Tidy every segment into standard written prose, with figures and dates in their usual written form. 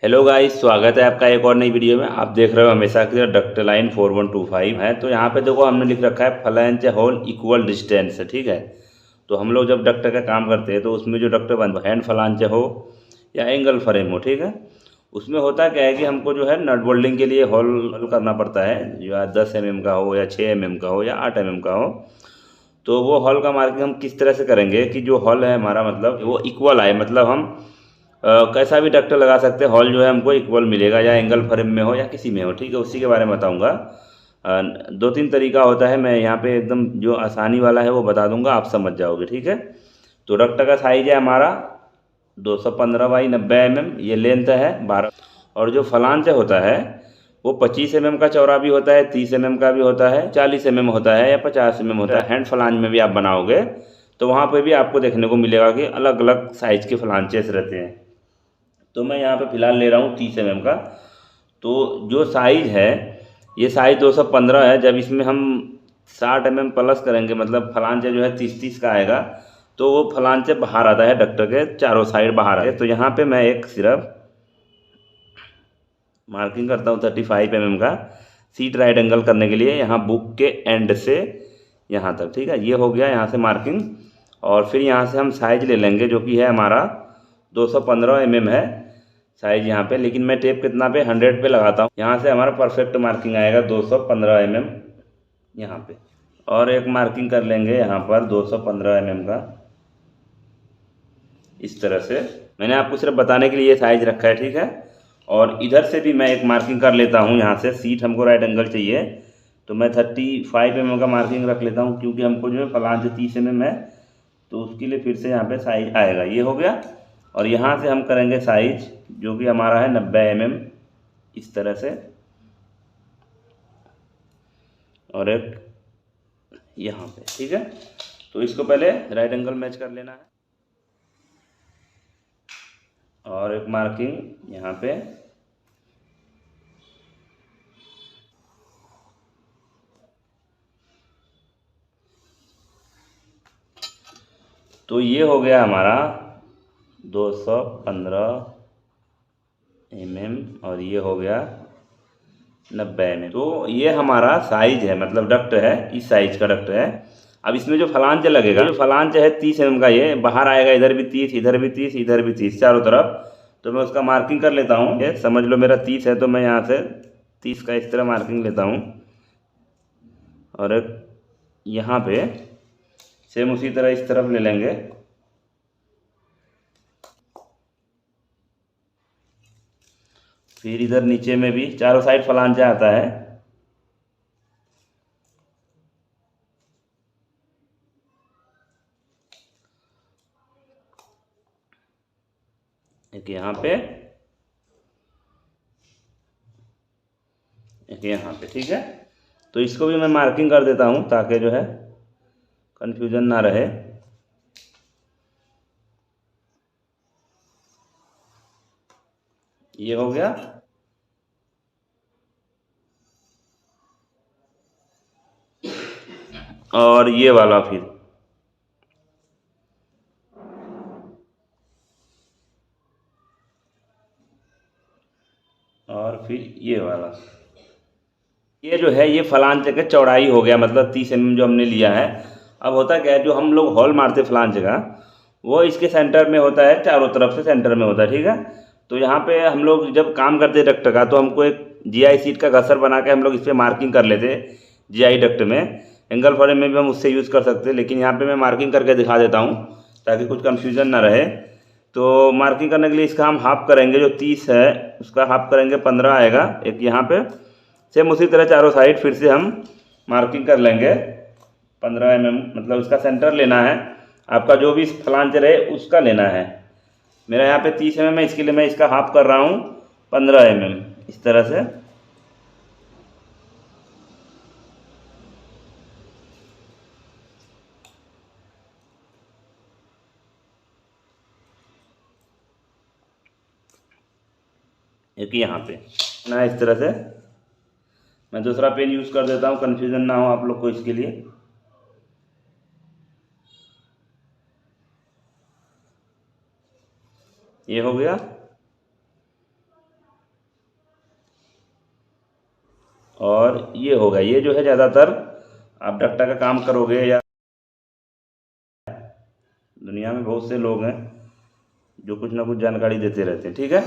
Hello guys, स्वागत है आपका एक और नई वीडियो में। आप देख रहे हो हमेशा की डक्टलाइन 4125 है। तो यहाँ पे देखो हमने लिख रखा है फ्लैंज होल इक्वल डिस्टेंस है, ठीक है। तो हम लोग जब डक्टर का काम करते हैं तो उसमें जो डक्टर बन हैंड फ्लांज हो या एंगल फ्रेम हो, ठीक है, उसमें होता क्या है कि हमको जो है नट बोल्डिंग के लिए होल करना पड़ता है, जो 10 mm का हो या 6 mm का हो या 8 mm का हो। तो वो हॉल का मार्किंग हम किस तरह से करेंगे कि जो हॉल है हमारा मतलब वो इक्वल आए, मतलब हम कैसा भी डक्टर लगा सकते हैं, हॉल जो है हमको इक्वल मिलेगा, या एंगल फ्रेम में हो या किसी में हो, ठीक है। उसी के बारे में बताऊंगा। दो तीन तरीका होता है, मैं यहाँ पे एकदम जो आसानी वाला है वो बता दूंगा, आप समझ जाओगे, ठीक है। तो डक्टर का साइज है हमारा 215 बाई 90 mm, ये लेंथ है 12। और जो फलांच होता है वो 25 mm का चौड़ा भी होता है, 30 mm का भी होता है, 40 mm होता है या 50 mm होता है। हैंड फलांज में भी आप बनाओगे तो वहाँ पे भी आपको देखने को मिलेगा कि अलग अलग साइज के फलांचेस रहते हैं। तो मैं यहाँ पे फ़िलहाल ले रहा हूँ 30 mm का। तो जो साइज़ है ये साइज़ 215 है। जब इसमें हम 60 mm प्लस करेंगे, मतलब फलांचे जो है 30-30 का आएगा, तो वो फलांचे बाहर आता है, डक्टर के चारों साइड बाहर आए। तो यहाँ पे मैं एक सिर्फ मार्किंग करता हूँ 35 mm का, सीट राइट एंगल करने के लिए, यहाँ बुक के एंड से यहाँ तक, ठीक है। ये हो गया यहाँ से मार्किंग। और फिर यहाँ से हम साइज ले लेंगे जो कि है हमारा 215 mm है साइज यहाँ पे, लेकिन मैं टेप कितना पे 100 पे लगाता हूँ। यहाँ से हमारा परफेक्ट मार्किंग आएगा 215 mm यहाँ पे। और एक मार्किंग कर लेंगे यहाँ पर 215 mm का, इस तरह से। मैंने आपको सिर्फ बताने के लिए ये साइज रखा है, ठीक है। और इधर से भी मैं एक मार्किंग कर लेता हूँ, यहाँ से सीट हमको राइट एंगल चाहिए, तो मैं 35 mm का मार्किंग रख लेता हूँ, क्योंकि हमको जो है फलांच 30 mm है, तो उसके लिए फिर से यहाँ पे साइज आएगा, ये हो गया। और यहाँ से हम करेंगे साइज जो कि हमारा है 90 mm, इस तरह से। और एक यहाँ पे, ठीक है। तो इसको पहले राइट एंगल मैच कर लेना है। और एक मार्किंग यहाँ पे। तो ये हो गया हमारा 215 mm, और ये हो गया 90 mm। तो ये हमारा साइज है, मतलब डक्ट है, इस साइज का डक्ट है। अब इसमें जो फलांच लगेगा, जो फलांच है 30 mm का, ये बाहर आएगा, इधर भी 30, इधर भी 30, इधर भी 30, चारों तरफ। तो मैं उसका मार्किंग कर लेता हूँ। ये समझ लो मेरा 30 है, तो मैं यहाँ से 30 का इस तरह मार्किंग लेता हूँ। और एक यहाँ पे सेम उसी तरह इस तरफ ले लेंगे। फिर इधर नीचे में भी चारों साइड फलांचा आता है। एक यहाँ पे, एक यहाँ पे, ठीक है। तो इसको भी मैं मार्किंग कर देता हूँ ताकि जो है कंफ्यूजन ना रहे। ये हो गया। और ये वाला फिर, और फिर ये वाला। ये जो है ये फलांच का चौड़ाई हो गया, मतलब 30 mm जो हमने लिया है। अब होता क्या है, जो हम लोग हॉल मारते फलांच का, वो इसके सेंटर में होता है, चारों तरफ से सेंटर में होता है, ठीक है। तो यहाँ पे हम लोग जब काम करते हैं डक्ट का, तो हमको एक जीआई सीट का घसर बना के हम लोग इस पर मार्किंग कर लेते हैं जीआई डक्ट में। एंगल फ्रेम में भी हम उससे यूज़ कर सकते हैं, लेकिन यहाँ पे मैं मार्किंग करके दिखा देता हूँ ताकि कुछ कन्फ्यूजन ना रहे। तो मार्किंग करने के लिए इसका हम हाफ करेंगे, जो 30 है उसका हाफ करेंगे, 15 आएगा एक यहाँ पे। सेम उसी तरह चारों साइड फिर से हम मार्किंग कर लेंगे 15 mm, मतलब इसका सेंटर लेना है। आपका जो भी फ्लांच रहे उसका लेना है। मेरा यहाँ पे 30 mm है, इसके लिए मैं इसका हाफ कर रहा हूँ 15 mm, इस तरह से। एक यहाँ पे ना, इस तरह से। मैं दूसरा पेन यूज़ कर देता हूँ, कन्फ्यूज़न ना हो आप लोग को, इसके लिए। ये हो गया। और ये होगा। ये जो है ज़्यादातर आप डक्टर का काम करोगे या दुनिया में बहुत से लोग हैं जो कुछ ना कुछ जानकारी देते रहते हैं, ठीक है।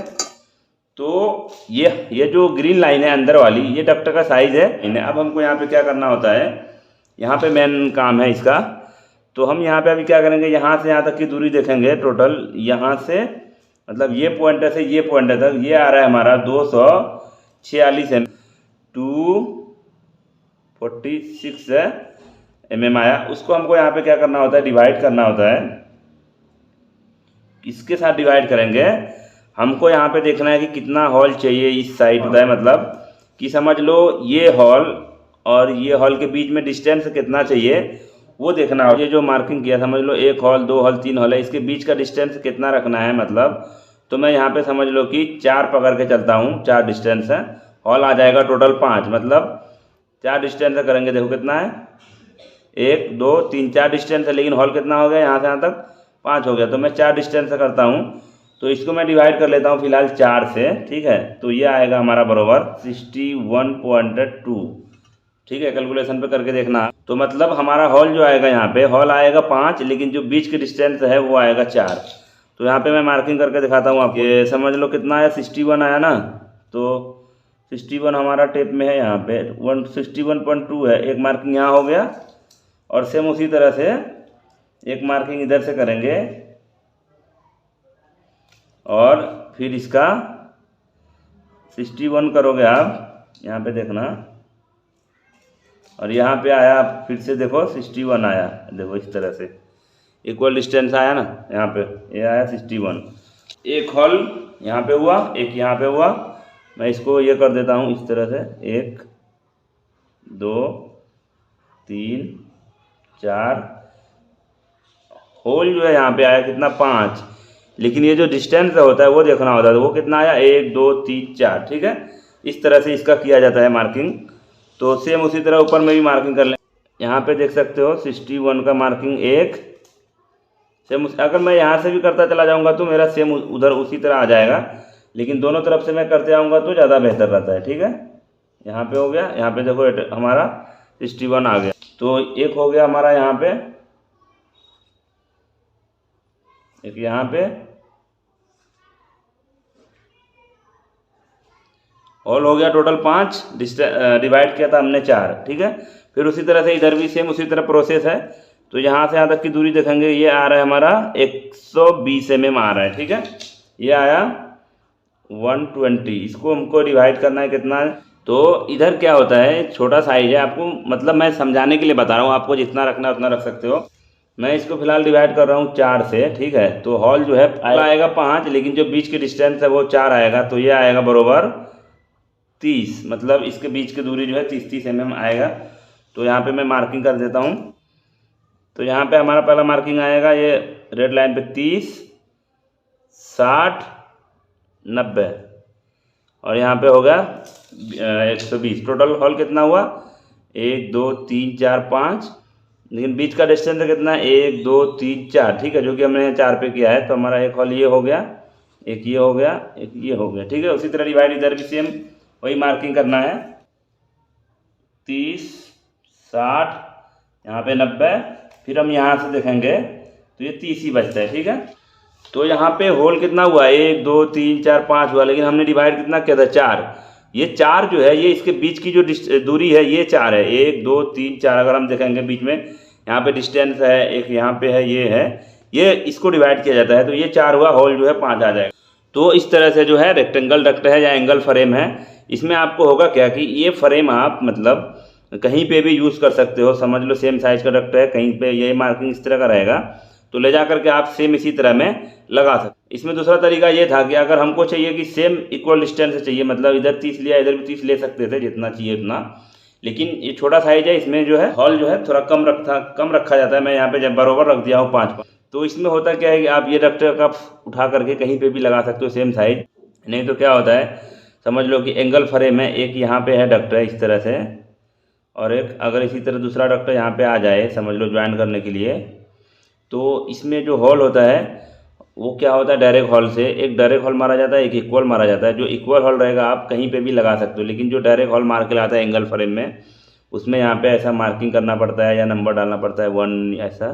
तो ये जो ग्रीन लाइन है अंदर वाली, ये डक्टर का साइज़ है। अब हमको यहाँ पे क्या करना होता है, यहाँ पे मेन काम है इसका। तो हम यहाँ पे अभी क्या करेंगे, यहाँ से यहाँ तक की दूरी देखेंगे टोटल। यहाँ से मतलब ये पॉइंट से ये पॉइंट तक ये आ रहा है हमारा 246 246 mm आया। उसको हमको यहाँ पे क्या करना होता है, डिवाइड करना होता है। इसके साथ डिवाइड करेंगे। हमको यहाँ पे देखना है कि कितना हॉल चाहिए इस साइड होता है, मतलब कि समझ लो ये हॉल और ये हॉल के बीच में डिस्टेंस कितना चाहिए वो देखना हो। ये जो मार्किंग किया समझ लो 1 हॉल 2 हॉल 3 हॉल है, इसके बीच का डिस्टेंस कितना रखना है मतलब। तो मैं यहाँ पे समझ लो कि 4 पकड़ के चलता हूँ, 4 डिस्टेंस है। हॉल आ जाएगा टोटल 5, मतलब 4 डिस्टेंस करेंगे। देखो कितना है, 1 2 3 4 डिस्टेंस है, लेकिन हॉल कितना हो गया यहाँ से यहाँ तक 5 हो गया। तो मैं 4 डिस्टेंस करता हूँ, तो इसको मैं डिवाइड कर लेता हूँ फिलहाल 4 से, ठीक है। तो ये आएगा हमारा बराबर 61.2, ठीक है। कैलकुलेशन पे करके देखना। तो मतलब हमारा हॉल जो आएगा यहाँ पे, हॉल आएगा 5, लेकिन जो बीच के डिस्टेंस है वो आएगा 4। तो यहाँ पे मैं मार्किंग करके दिखाता हूँ आपको। ये समझ लो कितना आया, 61 आया ना। तो 61 हमारा टेप में है, यहाँ पे 161.2 है। एक मार्किंग यहाँ हो गया, और सेम उसी तरह से एक मार्किंग इधर से करेंगे, और फिर इसका 61 करोगे आप, यहाँ पे देखना। और यहाँ पे आया फिर से देखो 61 आया, देखो इस तरह से इक्वल डिस्टेंस आया ना। यहाँ पे ये आया 61। एक हॉल यहाँ पे हुआ, एक यहाँ पे हुआ। मैं इसको ये कर देता हूँ इस तरह से, 1 2 3 4 होल जो है यहाँ पे आया कितना, 5। लेकिन ये जो डिस्टेंस होता है वो देखना होता है, वो कितना आया, 1 2 3 4, ठीक है। इस तरह से इसका किया जाता है मार्किंग। तो सेम उसी तरह ऊपर में भी मार्किंग कर लें। यहाँ पे देख सकते हो 61 का मार्किंग एक सेम। अगर मैं यहाँ से भी करता चला जाऊँगा तो मेरा सेम उधर उसी तरह आ जाएगा, लेकिन दोनों तरफ से मैं करते आऊँगा तो ज़्यादा बेहतर रहता है, ठीक है। यहाँ पे हो गया, यहाँ पे देखो हमारा 61 आ गया। तो एक हो गया हमारा यहाँ पे, एक यहाँ पे, हॉल हो गया टोटल 5, डिवाइड किया था हमने 4, ठीक है। फिर उसी तरह से इधर भी सेम उसी तरह प्रोसेस है। तो यहाँ से यहाँ तक की दूरी देखेंगे, ये आ रहा है हमारा 120 mm आ रहा है, ठीक है। ये आया 120, इसको हमको डिवाइड करना है कितना है। तो इधर क्या होता है, छोटा साइज है, आपको मतलब मैं समझाने के लिए बता रहा हूँ, आपको जितना रखना है उतना रख सकते हो। मैं इसको फिलहाल डिवाइड कर रहा हूँ 4 से, ठीक है। तो हॉल जो है आएगा 5, लेकिन जो बीच की डिस्टेंस है वो 4 आएगा। तो ये आएगा बराबर 30, मतलब इसके बीच की दूरी जो है 30 mm आएगा। तो यहाँ पे मैं मार्किंग कर देता हूँ। तो यहाँ पे हमारा पहला मार्किंग आएगा, ये रेड लाइन पे 30 60 90, और यहाँ पे होगा 120। टोटल हॉल कितना हुआ, 1 2 3 4 5, लेकिन बीच का डिस्टेंस कितना है, 1 2 3 4, ठीक है, जो कि हमने 4 पे किया है। तो हमारा एक हॉल ये हो गया, एक ये हो गया, एक ये हो गया, ठीक है। उसी तरह डिवाइड इधर भी सेम वही मार्किंग करना है, 30 60, यहाँ पे 90। फिर हम यहाँ से देखेंगे तो ये 30 ही बचता है, ठीक है। तो यहाँ पे होल कितना हुआ, 1 2 3 4 5 हुआ, लेकिन हमने डिवाइड कितना किया था, 4। ये 4 जो है, ये इसके बीच की जो दूरी है ये 4 है, 1 2 3 4। अगर हम देखेंगे बीच में यहाँ पे डिस्टेंस है, एक यहाँ पे है, ये है, ये इसको डिवाइड किया जाता है। तो ये 4 हुआ, होल जो है 5 आ जाएगा। तो इस तरह से जो है रेक्टेंगल डक्ट है या एंगल फ्रेम है, इसमें आपको होगा क्या कि ये फ्रेम आप मतलब कहीं पे भी यूज़ कर सकते हो। समझ लो सेम साइज का डक्ट है, कहीं पे ये मार्किंग इस तरह का रहेगा, तो ले जा करके आप सेम इसी तरह में लगा सकते। इसमें दूसरा तरीका ये था कि अगर हमको चाहिए कि सेम इक्वल डिस्टेंस से चाहिए, मतलब इधर 30 लिया इधर भी 30 ले सकते थे, जितना चाहिए उतना। लेकिन ये छोटा साइज है, इसमें जो है हॉल जो है थोड़ा कम रखा जाता है। मैं यहाँ पे जब बराबर रख दिया हूँ 5। तो इसमें होता क्या है कि आप ये डक्ट का उठा करके कहीं पे भी लगा सकते हो सेम साइज। नहीं तो क्या होता है, समझ लो कि एंगल फ्रेम है, एक यहाँ पे है डक्ट है इस तरह से, और एक अगर इसी तरह दूसरा डक्ट यहाँ पे आ जाए, समझ लो ज्वाइन करने के लिए, तो इसमें जो होल होता है वो क्या होता है, डायरेक्ट हॉल से एक डायरेक्ट हॉल मारा जाता है, एक इक्वल मारा जाता है। जो इक्वल हॉल रहेगा आप कहीं पे भी लगा सकते हो, लेकिन जो डायरेक्ट हॉल मार के लाता है एंगल फ्रेम में, उसमें यहाँ पे ऐसा मार्किंग करना पड़ता है या नंबर डालना पड़ता है 1 ऐसा,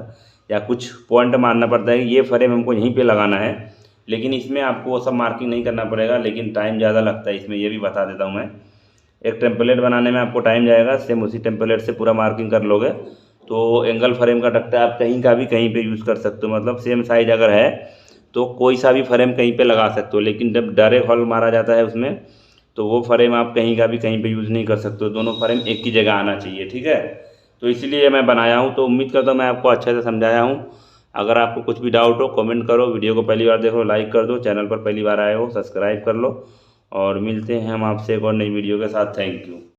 या कुछ पॉइंट मारना पड़ता है कि ये फ्रेम हमको यहीं पे लगाना है। लेकिन इसमें आपको वो सब मार्किंग नहीं करना पड़ेगा, लेकिन टाइम ज़्यादा लगता है इसमें, ये भी बता देता हूँ मैं। एक टेम्पलेट बनाने में आपको टाइम जाएगा, सेम उसी टेम्पलेट से पूरा मार्किंग कर लोगे तो एंगल फ्रेम का तख्ता आप कहीं का भी कहीं पे यूज़ कर सकते हो। मतलब सेम साइज अगर है तो कोई सा भी फ्रेम कहीं पे लगा सकते हो, लेकिन जब डायरेक्ट हॉल मारा जाता है उसमें तो वो फ्रेम आप कहीं का भी कहीं पे यूज़ नहीं कर सकते हो, दोनों फ्रेम एक ही जगह आना चाहिए, ठीक है। तो इसीलिए मैं बनाया हूँ, तो उम्मीद करता हूँ मैं आपको अच्छे से समझाया हूँ। अगर आपको कुछ भी डाउट हो कमेंट करो, वीडियो को पहली बार देखो लाइक कर दो, चैनल पर पहली बार आए हो सब्सक्राइब कर लो, और मिलते हैं हम आपसे एक और नई वीडियो के साथ। Thank you.